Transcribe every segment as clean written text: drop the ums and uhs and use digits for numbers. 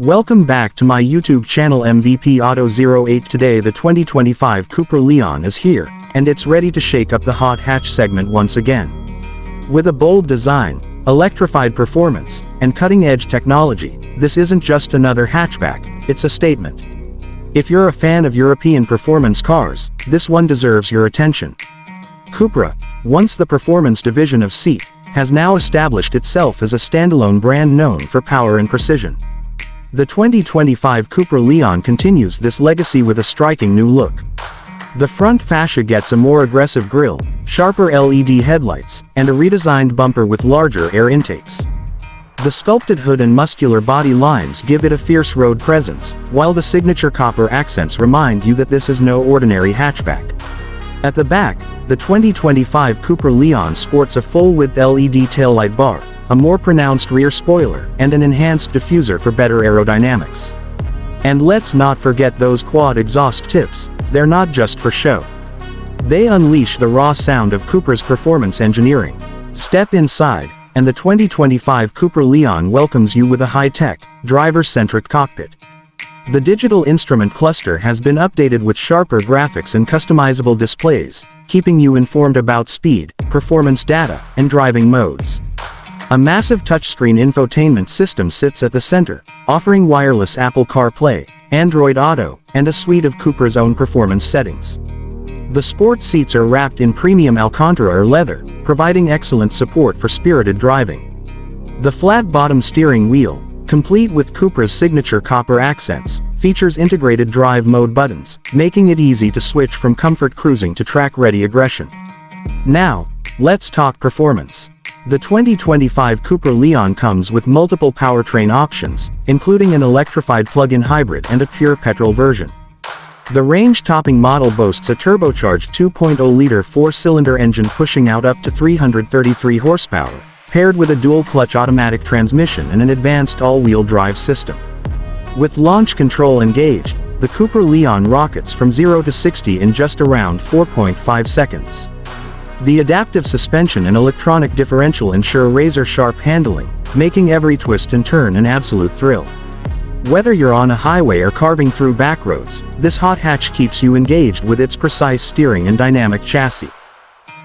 Welcome back to my YouTube channel MVP Auto 08. Today the 2025 Cupra Leon is here, and it's ready to shake up the hot hatch segment once again. With a bold design, electrified performance, and cutting-edge technology, this isn't just another hatchback, it's a statement. If you're a fan of European performance cars, this one deserves your attention. Cupra, once the performance division of Seat, has now established itself as a standalone brand known for power and precision. The 2025 Cupra Leon continues this legacy with a striking new look. The front fascia gets a more aggressive grille, sharper LED headlights, and a redesigned bumper with larger air intakes. The sculpted hood and muscular body lines give it a fierce road presence, while the signature copper accents remind you that this is no ordinary hatchback. At the back, the 2025 Cupra Leon sports a full-width LED taillight bar, a more pronounced rear spoiler, and an enhanced diffuser for better aerodynamics. And let's not forget those quad exhaust tips, they're not just for show. They unleash the raw sound of Cupra's performance engineering. Step inside, and the 2025 Cupra Leon welcomes you with a high-tech, driver-centric cockpit. The digital instrument cluster has been updated with sharper graphics and customizable displays, keeping you informed about speed, performance data, and driving modes. A massive touchscreen infotainment system sits at the center, offering wireless Apple CarPlay, Android Auto, and a suite of Cupra's own performance settings. The sport seats are wrapped in premium Alcantara or leather, providing excellent support for spirited driving. The flat-bottom steering wheel, complete with Cupra's signature copper accents, features integrated drive mode buttons, making it easy to switch from comfort cruising to track-ready aggression. Now, let's talk performance. The 2025 Cupra Leon comes with multiple powertrain options, including an electrified plug-in hybrid and a pure petrol version. The range-topping model boasts a turbocharged 2.0-liter four-cylinder engine pushing out up to 333 horsepower, paired with a dual-clutch automatic transmission and an advanced all-wheel drive system. With launch control engaged, the Cupra Leon rockets from 0 to 60 in just around 4.5 seconds. The adaptive suspension and electronic differential ensure razor-sharp handling, making every twist and turn an absolute thrill. Whether you're on a highway or carving through back roads, this hot hatch keeps you engaged with its precise steering and dynamic chassis.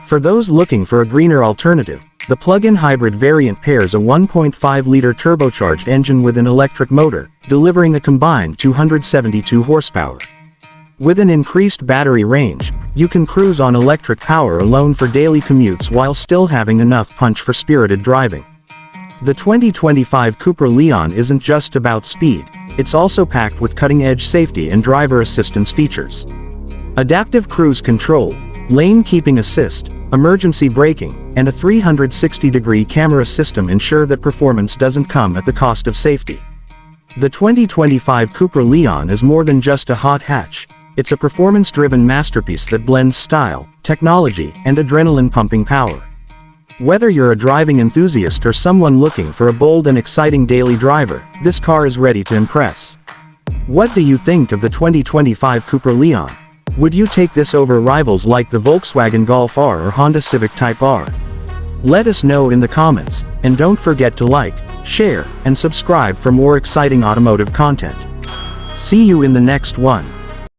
For those looking for a greener alternative, the plug-in hybrid variant pairs a 1.5-liter turbocharged engine with an electric motor, delivering a combined 272 horsepower. With an increased battery range, you can cruise on electric power alone for daily commutes while still having enough punch for spirited driving. The 2025 Cupra Leon isn't just about speed, it's also packed with cutting-edge safety and driver assistance features. Adaptive cruise control, lane keeping assist, emergency braking, and a 360-degree camera system ensure that performance doesn't come at the cost of safety. The 2025 Cupra Leon is more than just a hot hatch, it's a performance-driven masterpiece that blends style, technology, and adrenaline-pumping power. Whether you're a driving enthusiast or someone looking for a bold and exciting daily driver, this car is ready to impress. What do you think of the 2025 Cupra Leon? Would you take this over rivals like the Volkswagen Golf R or Honda Civic Type R? Let us know in the comments, and don't forget to like, share, and subscribe for more exciting automotive content. See you in the next one.